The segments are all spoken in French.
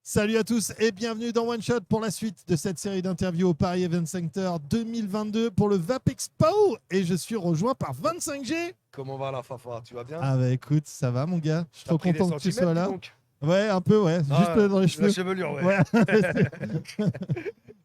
Salut à tous et bienvenue dans One Shot pour la suite de cette série d'interviews au Paris Event Center 2022 pour le VAP Expo. Et je suis rejoint par 25G. Comment va la Fafa? Tu vas bien? Ah bah écoute, ça va mon gars. Je suis trop Pris des content que tu sois centimètres, dis là. donc. Ouais, un peu, ouais. Ah, Juste dans les cheveux. la chevelure, ouais. Ouais.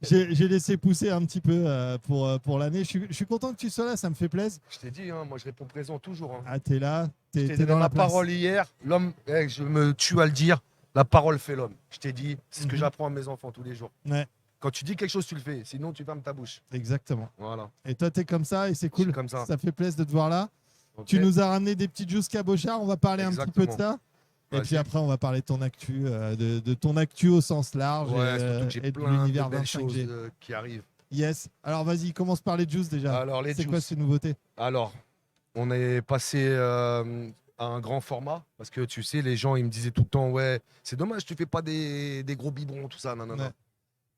J'ai laissé pousser un petit peu pour l'année. Je suis content que tu sois là, ça me fait plaisir. Je t'ai dit, hein, moi je réponds présent toujours. Hein. Ah, t'es là, Je t'ai t'es donné dans la ma place. parole hier. L'homme, je me tue à le dire, la parole fait l'homme. Je t'ai dit, c'est ce que Mhm. j'apprends à mes enfants tous les jours. Ouais, Quand tu dis quelque chose, tu le fais. Sinon, tu fermes ta bouche. exactement. Voilà. Et toi, t'es comme ça et c'est Je suis cool. comme ça. Ça fait plaisir de te voir là. Ok. Tu nous as ramené des petites juices cabochard, on va parler un petit peu de ça. Et Vas-y. puis après, on va parler de ton actu, de ton actu au sens large Ouais, et, surtout que j'ai et de plein de l'univers belles 25G. choses qui arrivent. Yes. Alors vas-y, commence par les juices déjà. Alors, les C'est quoi juices. ces nouveautés? Alors, on est passé à un grand format parce que tu sais, les gens ils me disaient tout le temps, ouais, c'est dommage, tu fais pas des gros biberons, tout ça, non, non, Ouais. non.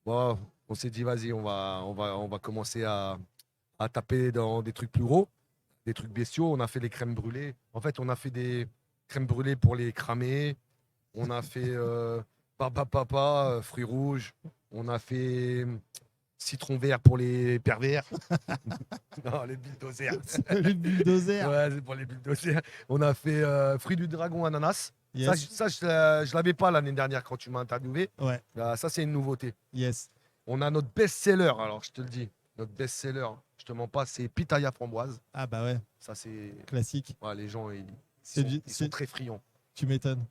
Bon, on s'est dit, vas-y, on va commencer à taper dans des trucs plus gros, des trucs bestiaux. On a fait les crèmes brûlées. En fait, on a fait des crèmes brûlées pour les cramer. On a fait papa, fruits rouges. On a fait citron vert pour les pervers. Non, les bulldozers. Le bulldozer. Ouais, c'est pour les bulldozers. On a fait fruits du dragon ananas. Yes. Ça, je l'avais pas l'année dernière quand tu m'as interviewé. Ouais. Ça, c'est une nouveauté. Yes. On a notre best-seller, alors je te le dis. Notre best-seller, je te mens pas, c'est pitaya framboise. Ah bah ouais, Ça, c'est. classique. Ouais, les gens, ils C'est sont très friands. Tu m'étonnes.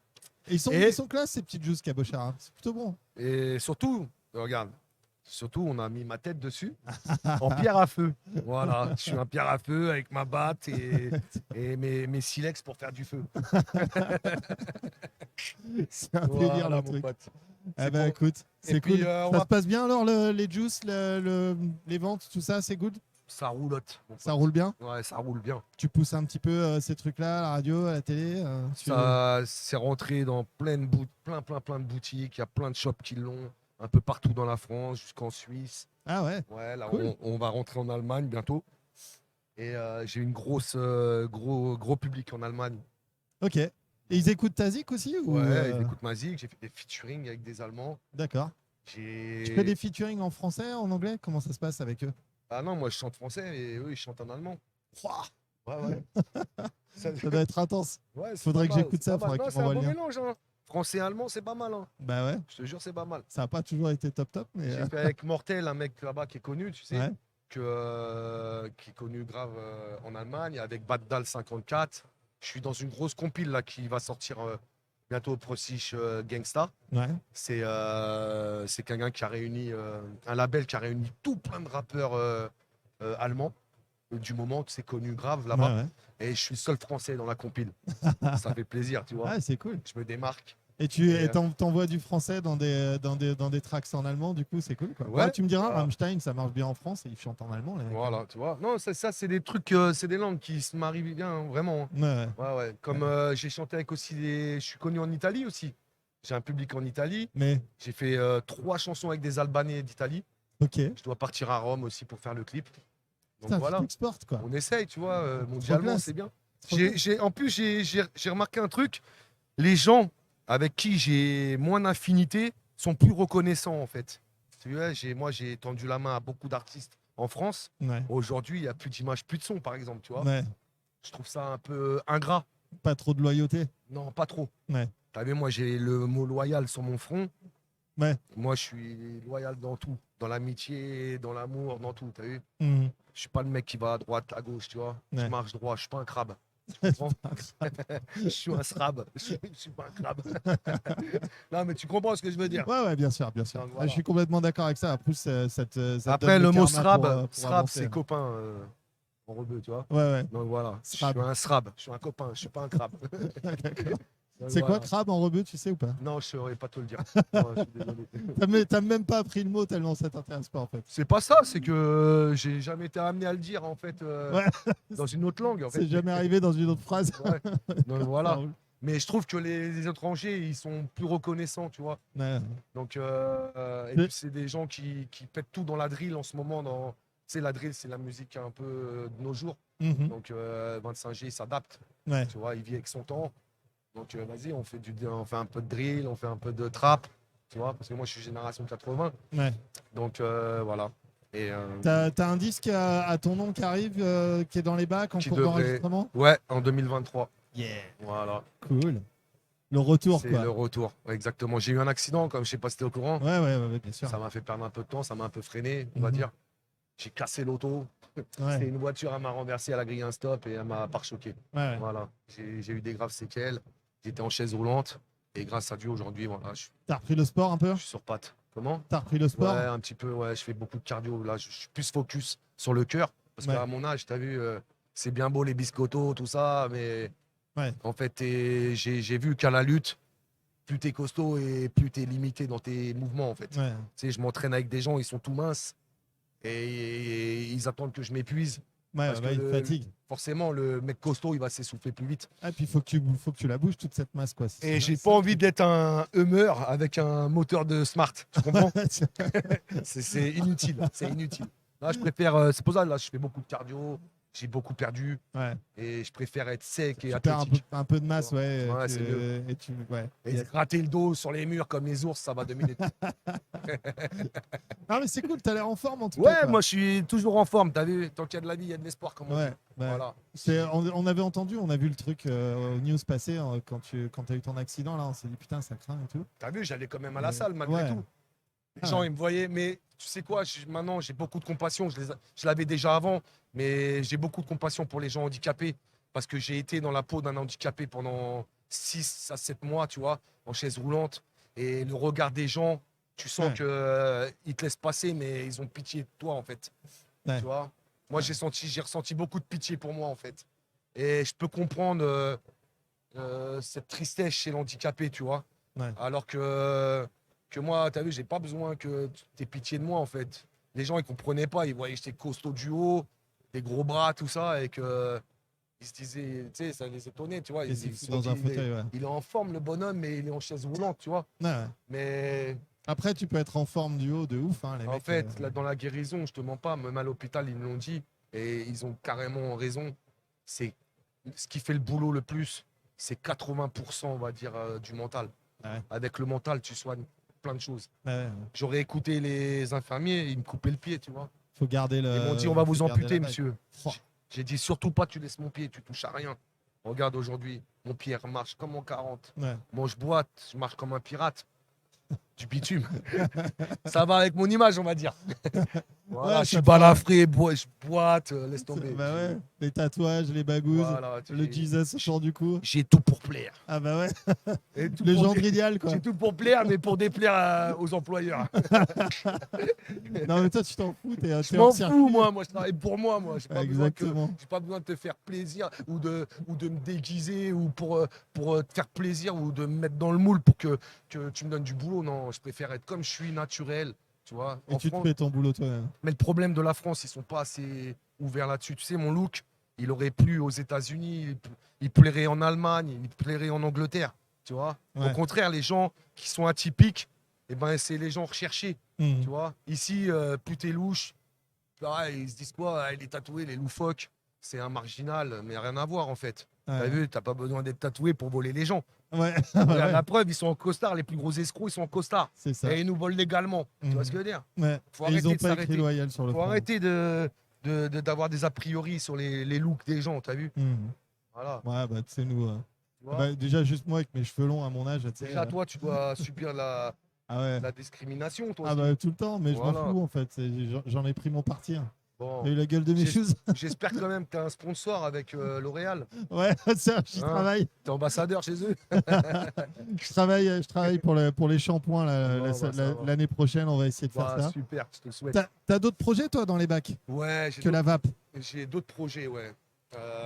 Et Et- ils sont classe ces petites juices cabochard. Hein. C'est plutôt bon. Et surtout, regarde, surtout, on a mis ma tête dessus en pierre à feu. Voilà, je suis un pierre à feu avec ma batte et mes silex pour faire du feu. C'est un délire Voilà, le mon truc. pote. Ah C'est bah bon. écoute, c'est Et puis, cool. on Ça va- se passe bien alors les juices, les ventes, tout ça, c'est good? Ça roulotte. mon Ça pote. roule bien? Ouais, ça roule bien. Tu pousses un petit peu ces trucs-là à la radio, à la télé Ça c'est rentré dans plein de boutiques. Il y a plein de shops qui l'ont un peu partout dans la France, jusqu'en Suisse. Ah ouais, Ouais, là, Cool. on va rentrer en Allemagne bientôt. Et j'ai une gros public en Allemagne. ok. Et ils écoutent ta zik aussi ou Ouais, ils écoutent ma zik. J'ai fait des featuring avec des Allemands. D'accord. J'ai... Tu fais des featuring en français, en anglais? Comment ça se passe avec eux? Ah non, moi je chante français et eux ils chantent en allemand. Ouah, Ouais, ouais. Ça- ça doit être intense. ouais, c'est Faudrait pas que mal, j'écoute c'est ça, pas mal. faudrait que Non, tu c'est un m'envoies bon le lien. mélange. Hein. Français et allemand, c'est pas mal. Hein. Bah ouais, Je te jure, c'est pas mal. ça n'a pas toujours été top, mais J'ai fait avec Mortel, un mec là-bas qui est connu, tu sais, ouais. qui est connu grave en Allemagne, avec Baddal 54. Je suis dans une grosse compile là qui va sortir bientôt au Prosich Gangsta. Ouais. C'est quelqu'un qui a réuni, un label qui a réuni tout plein de rappeurs allemands du moment que c'est connu grave là-bas. Ouais, ouais. Et je suis le seul français dans la compile. Ça fait plaisir, tu vois. Ah, c'est cool. Je me démarque. Et t'envoies du français dans des tracks en allemand, du coup, c'est cool, quoi. Ouais. Tu me diras, Voilà. Rammstein, ça marche bien en France et ils chantent en allemand, les mecs. Voilà, tu vois. Non, ça c'est des trucs, c'est des langues qui se marient bien, hein, vraiment. Ouais, ouais. Ouais, ouais. Comme j'ai chanté avec aussi je suis connu en Italie aussi. J'ai un public en Italie. Mais, J'ai fait 3 chansons avec des Albanais d'Italie. ok. Je dois partir à Rome aussi pour faire le clip. Donc Putain, voilà, tu t'exportes, quoi. on essaye, tu vois. Mondialement, classe. c'est bien. Trop cool. En plus, j'ai remarqué un truc. Les gens avec qui j'ai moins d'affinité sont plus reconnaissants, en fait. Tu vois, moi, j'ai tendu la main à beaucoup d'artistes en France. Ouais. Aujourd'hui, il n'y a plus d'image, plus de son, par exemple, tu vois. Ouais. Je trouve ça un peu ingrat. Pas trop de loyauté. Non, pas trop. Ouais. T'as vu, moi, j'ai le mot loyal sur mon front. Ouais. Moi, je suis loyal dans tout. Dans l'amitié, dans l'amour, dans tout. T'as vu? Mhm. Je suis pas le mec qui va à droite, à gauche, tu vois. Je Ouais. marche droit, je suis pas un crabe. C'est comprends pas grave. Je suis un srab. Je suis pas un crabe. Non, mais tu comprends ce que je veux dire. Ouais, ouais, bien sûr, bien sûr. Donc, voilà. Je suis complètement d'accord avec ça. Après, ça te Après, donne le mot karma srab, pour srab, avancer, c'est là. copain en rebeu, tu vois. Ouais, ouais. Donc voilà, Srab. je suis un srab, je suis un copain, je suis pas un crabe. D'accord. Donc, C'est quoi, voilà. crabe en rebeu, tu sais ou pas? Non, je saurais pas te le dire. Non, je suis désolé. T'as même pas appris le mot tellement ça t'intéresse pas, en fait. C'est pas ça, c'est que j'ai jamais été amené à le dire en fait Ouais. dans une autre langue. En fait. C'est jamais arrivé dans une autre phrase. Ouais. Donc Ça voilà. roule. Mais je trouve que les étrangers, ils sont plus reconnaissants, tu vois. Ouais. Donc, et Mais- puis c'est des gens qui pètent tout dans la drill en ce moment. Tu sais, la drill, c'est la musique un peu de nos jours. Mhm. Donc 25G, il s'adapte. Ouais. Tu vois, il vit avec son temps. Donc vas-y, on fait un peu de drill, on fait un peu de trap. tu vois, parce que moi, je suis génération 80. Ouais. Donc, voilà. Et T'as un disque à ton nom qui arrive, qui est dans les bacs en qui cours devrait. d'enregistrement? Ouais, en 2023. Yeah. Voilà. Cool. Le retour, C'est quoi. le retour. Exactement. J'ai eu un accident, comme je sais pas si t'es au courant. Ouais, bien sûr. Ça m'a fait perdre un peu de temps, ça m'a un peu freiné, on va Mhm. dire. J'ai cassé l'auto. Ouais. C'était une voiture, elle m'a renversé, elle a grillé un stop et elle m'a pare-choqué. Ouais. Voilà. J'ai eu des graves séquelles. J'étais en chaise roulante. Et grâce à Dieu, aujourd'hui, voilà, T'as repris le sport un peu? je suis sur pattes. Comment? T'as repris le Ouais, sport? un petit peu. Ouais, je fais beaucoup de cardio. Là, je suis plus focus sur le cœur. Parce Ouais. qu'à mon âge, tu as vu, c'est bien beau les biscottos, tout ça. Mais Ouais. en fait, j'ai vu qu'à la lutte, plus t'es costaud et plus t'es limité dans tes mouvements, en fait. Ouais. Tu sais, je m'entraîne avec des gens, ils sont tout minces. Et ils attendent que je m'épuise. Ouais, Parce que il fatigue. forcément, le mec costaud, il va s'essouffler plus vite. Ah, puis faut que tu la bouges toute cette masse, quoi. Et j'ai pas envie d'être un Hummer avec un moteur de Smart. Tu comprends? C'est inutile. C'est inutile. Là, je préfère. C'est pour ça, là, je fais beaucoup de cardio. J'ai beaucoup perdu. Ouais. Et je préfère être sec et Tu perds athlétique. un peu de masse, ouais. Ouais, c'est mieux. Ouais. Et se gratter le dos sur les murs comme les ours, ça va 2 minutes. Ah, mais c'est cool, t'as l'air en forme en tout Ouais, cas, quoi. moi, je suis toujours en forme. T'as vu? Tant qu'il y a de la vie, il y a de l'espoir, comme on Ouais, dit. ouais. Voilà. On avait entendu, on a vu le truc aux news passer quand t'as eu ton accident là, on s'est dit putain ça craint et tout. T'as vu, j'allais quand même à la salle malgré Ouais. tout. Les Ah gens, ouais. ils me voyaient, mais tu sais quoi, maintenant, j'ai beaucoup de compassion. Je l'avais déjà avant, mais j'ai beaucoup de compassion pour les gens handicapés parce que j'ai été dans la peau d'un handicapé pendant 6 à 7 mois, tu vois, en chaise roulante. Et le regard des gens, tu sens Ouais. que ils te laissent passer, mais ils ont pitié de toi, en fait. Ouais. Tu vois. Moi, j'ai ressenti beaucoup de pitié pour moi, en fait. Et je peux comprendre cette tristesse chez l'handicapé, tu vois. Ouais. Alors que moi, tu as vu, j'ai pas besoin que tu aies pitié de moi, en fait. Les gens, ils comprenaient pas. Ils voyaient que j'étais costaud du haut, des gros bras, tout ça, et que ils se disaient, tu sais, ça les étonnait, tu vois. Et Ils, c'est ils se sont dans dit, un fauteuil, ouais. il est en forme, le bonhomme, mais il est en chaise roulante, tu vois. Ouais. Mais Après tu peux être en forme du haut de ouf, hein, les en mecs. fait, là, dans la guérison, je te mens pas, même à l'hôpital, ils me l'ont dit, et ils ont carrément raison. C'est ce qui fait le boulot le plus, c'est 80%, on va dire, du mental. Ouais. Avec le mental, tu soignes plein de choses. Ouais. J'aurais écouté les infirmiers, ils me coupaient le pied, tu vois. Faut garder le. Ils m'ont dit, on va faut vous garder amputer, la bague. monsieur. Oh. J'ai dit, surtout pas, tu laisses mon pied, tu touches à rien. Regarde aujourd'hui, mon pied marche comme en 40. Ouais. Moi, je boite, je marche comme un pirate. Du bitume. Ça va avec mon image, on va dire. Voilà, Ouais, je suis ça te balafré, je boite, laisse tomber. Bah ouais, les tatouages, les bagouses, Voilà, le Jesus autour du cou. j'ai tout pour plaire. Ah bah ouais, Et tout le pour gendre dé- idéal quoi. J'ai tout pour plaire, mais pour déplaire aux employeurs. Non mais toi tu t'en fous, Je t'es hors m'en circuit. fous, moi je travaille pour moi. J'ai pas besoin Exactement. j'ai pas besoin de te faire plaisir ou de me déguiser ou pour te faire plaisir ou de me mettre dans le moule pour que tu me donnes du boulot. Non, je préfère être comme je suis, naturel. Tu vois, Et tu te fais ton boulot toi-même. Mais le problème de la France, ils sont pas assez ouverts là-dessus. Tu sais, mon look, il aurait plu aux États-Unis, il plairait en Allemagne, il plairait en Angleterre. Tu vois. Ouais. Au contraire, les gens qui sont atypiques, eh ben, c'est les gens recherchés. Mhm. Tu vois. Ici, plus t'es louche, pareil, ils se disent quoi? Ah, il est tatoué, les loufoques. C'est un marginal, mais rien à voir en fait. Ouais. T'as vu, t'as pas besoin d'être tatoué pour voler les gens. Ouais. Regarde, Ouais. la preuve, ils sont en costard, les plus gros escrocs, ils sont en costard. C'est ça. Et ils nous volent légalement. Tu vois Mhm. ce que je veux dire? Ouais. Faut Et ils arrêter ont de pas écrit s'arrêter. loyal sur le Faut front. arrêter d'avoir des a priori sur les looks des gens, t'as vu? Mhm. Voilà. Ouais bah tu sais nous. Tu vois. Bah, déjà juste moi avec mes cheveux longs à mon âge, tu sais. Déjà, toi, tu dois subir Ah ouais. la discrimination, toi Ah aussi. bah tout le temps, mais je m'en Voilà. fous en fait. J'en ai pris mon parti. Bon. J'ai eu la gueule de mes J'es- choses. J'espère quand même que tu as un sponsor avec L'Oréal. Ouais, ça, j'y Hein travaille. Tu es ambassadeur chez eux. Je travaille pour les shampoings là, Bon, bah, ça va. l'année prochaine. On va essayer de faire Bah, ça. super, je te le souhaite. T'as d'autres projets toi dans les bacs Ouais, que la vape? j'ai d'autres projets, ouais.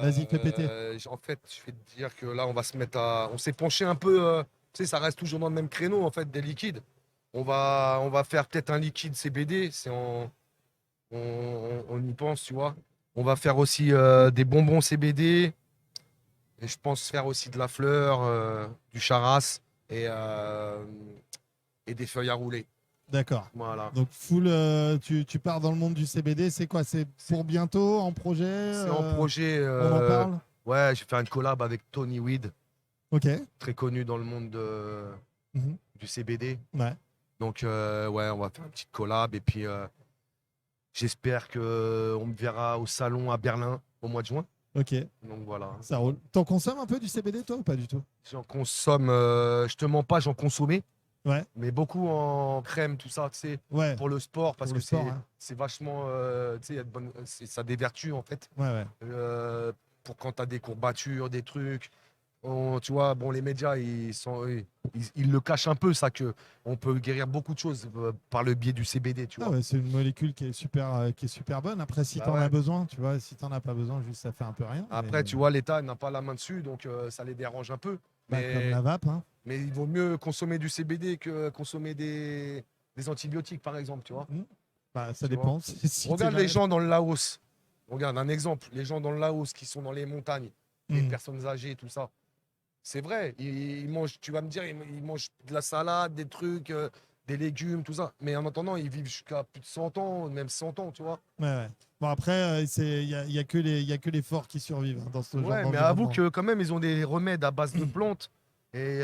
Vas-y, fais péter. En fait, je vais te dire que là, on va se mettre à. On s'est penché un peu. Tu sais, ça reste toujours dans le même créneau, en fait, des liquides. On va faire peut-être un liquide CBD. On y pense, tu vois. On va faire aussi des bonbons CBD. Et je pense faire aussi de la fleur, du charas et des feuilles à rouler. D'accord. Voilà. Donc full, tu pars dans le monde du CBD. C'est quoi? C'est pour bientôt en projet? C'est en projet. On en parle? Ouais, j'ai fait une collab avec Tony Weed, Ok. très connu dans le monde Mhm. du CBD. Ouais. Donc, ouais, on va faire une petite collab. Et puis, j'espère qu'on me verra au salon à Berlin au mois de juin. Ok, Donc, voilà. ça roule. T'en consommes un peu du CBD, toi, ou pas du tout? J'en consomme, je te mens pas, j'en consommais. Ouais, Mais beaucoup en crème, tout ça, tu sais, ouais, pour le sport, parce pour que le sport, hein. c'est vachement, tu sais, ça a des vertus, en fait. Ouais, ouais. Pour quand tu as des courbatures, des trucs. Tu vois, bon, les médias, ils le cachent un peu, ça, que on peut guérir beaucoup de choses par le biais du CBD, tu Ah vois. ouais, c'est une molécule qui est super bonne. Après, si Bah t'en ouais. as besoin, tu vois, si t'en as pas besoin, juste ça fait un peu rien. Après, tu vois, l'État n'a pas la main dessus, donc ça les dérange un peu. bah, comme la Mais, vape, hein. mais il vaut mieux consommer du CBD que consommer des antibiotiques, par exemple, tu vois. Hmm. Bah, ça Tu vois. dépend. Si t'es Regarde les malade. gens dans le Laos. Regarde un exemple. Les gens dans le Laos qui sont dans les montagnes, les Hmm. personnes âgées, tout ça. C'est vrai. Ils mangent, tu vas me dire, ils mangent de la salade, des trucs, des légumes, tout ça. Mais en attendant, ils vivent jusqu'à plus de 100 ans, même 100 ans, tu vois. Ouais, ouais. Bon, après, il y a que les forts qui survivent, hein, dans ce genre Ouais, mais avoue d'environnement. que quand même, ils ont des remèdes à base de plantes et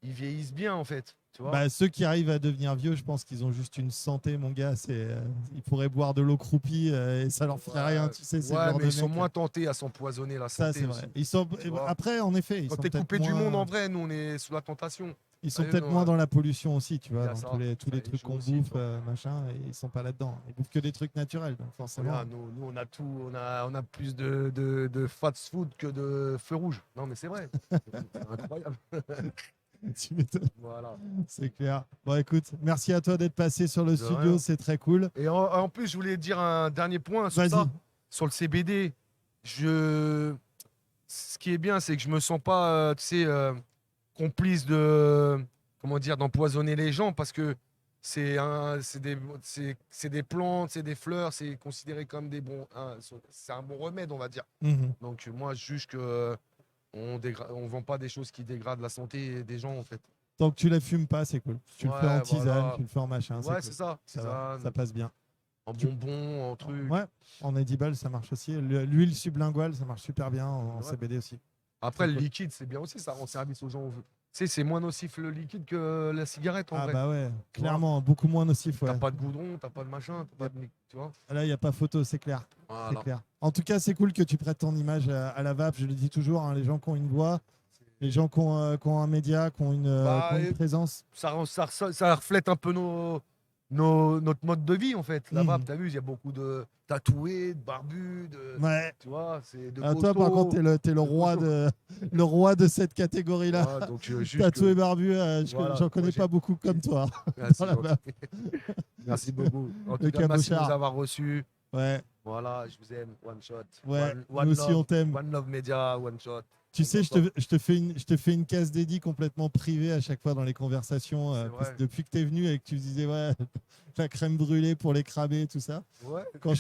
ils vieillissent bien, en fait. Tu vois. Bah, ceux qui arrivent à devenir vieux, je pense qu'ils ont juste une santé, mon gars. Ils pourraient boire de l'eau croupie et ça leur ferait rien, Ouais, tu sais, c'est le ouais, genre mais de ils sont mec. moins tentés à s'empoisonner la Ça, santé c'est aussi. vrai. Tu vois. Après, en effet, Quand t'es coupé du monde, en vrai, nous, on est sous la tentation. ils sont Allez, peut-être non, moins dans la pollution aussi, tu il y vois, a dans ça. tous Ça les y trucs joue qu'on aussi, bouffe, tu vois. machin, et ils sont pas là-dedans. Ils bouffent que des trucs naturels, donc forcément. Regarde, nous, on a tout, on a plus de fast food que de feu rouge. Non, mais c'est vrai. C'est incroyable. Tu m'étonnes, Voilà. c'est clair. Bon, écoute, merci à toi d'être passé sur le De studio, rien. c'est très cool. Et en plus, je voulais dire un dernier point sur Vas-y. ça, sur le CBD. Ce qui est bien, c'est que je me sens pas, tu sais, complice de, comment dire, d'empoisonner les gens parce que c'est des plantes, c'est des fleurs, c'est considéré comme des bons, c'est un bon remède, on va dire. Mhm. Donc moi, je juge que on vend pas des choses qui dégradent la santé des gens, en fait. Tant que tu la fumes pas, c'est cool. Tu le fais en Ouais, tisane, voilà. tu le fais en machin, c'est Ouais, cool. c'est ça. Ça va, Ça, ça passe bien. en Tu- bonbons, en trucs. Ouais, en edible, ça marche aussi. L'huile sublinguale, ça marche super bien en Ouais. CBD aussi. Après, C'est le cool. liquide, c'est bien aussi, ça rend service aux gens. Tu sais, c'est moins nocif le liquide que la cigarette, en Ah vrai. bah ouais, Tu vois. clairement, beaucoup moins nocif, T'as ouais. pas de goudron, t'as pas de machin, t'as pas de... Tu vois. Là, il n'y a pas photo, c'est clair. C'est Voilà. clair. En tout cas, c'est cool que tu prêtes ton image à la vape. Je le dis toujours, hein, les gens qui ont une voix, les gens qui ont un média, qui ont qui ont une Et présence. ça reflète un peu notre mode de vie, en fait. Là-bas, Mhm. t'as vu, il y a beaucoup de tatoués, de barbus, Ouais. tu vois, c'est de Toi, par contre, costauds. t'es de costauds. le roi de cette catégorie-là. Ouais, donc je juge Tatoué que... barbu, Voilà, j'en moi connais pas beaucoup comme toi Ah, dans c'est la gentil. vape. Merci beaucoup. En Le tout cas, merci de nous cabochard. avoir reçus. Ouais, Voilà, je vous aime. One shot. ouais. One Nous aussi, love. on t'aime. One love media, one shot. Tu On sais, s'en sort. je te fais une case dédiée complètement privée à chaque fois dans les conversations. C'est Parce vrai. que depuis que tu es venu et que tu disais, ouais, la crème brûlée pour les cramer et tout ça. Ouais. Quand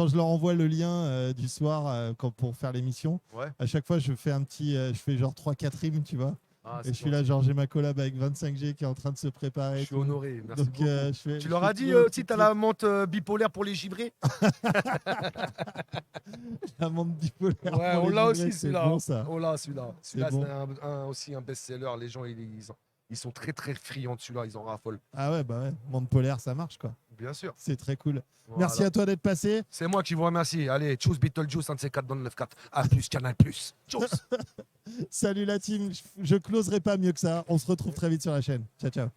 je leur envoie le lien du soir pour faire l'émission, Ouais. à chaque fois, je fais je fais genre 3-4 rimes, tu vois. Ah, Et c'est je suis là, gentil. genre, j'ai ma collab avec 25G qui est en train de se préparer. Je et suis tout. honoré. Merci Donc, beaucoup. je Tu leur fais as dit toujours une si petite t'as la menthe bipolaire pour les givrés? amande bipolaire Ouais, pour on les l'a givrés, aussi c'est celui-là. bon ça. On l'a celui-là. C'est Celui-là, bon. c'est aussi un best-seller. Les gens, ils sont très très friands de celui-là. Ils en raffolent. Ah ouais, bah ouais, monde polaire, ça marche quoi. Bien sûr. C'est très cool. Voilà. Merci à toi d'être passé. C'est moi qui vous remercie. Allez, tchuss Beetlejuice, un de ces quatre dans le 9-4. A plus, Canal plus. Tchuss. Salut la team, je closerai pas mieux que ça. On se retrouve très vite sur la chaîne. Ciao, ciao.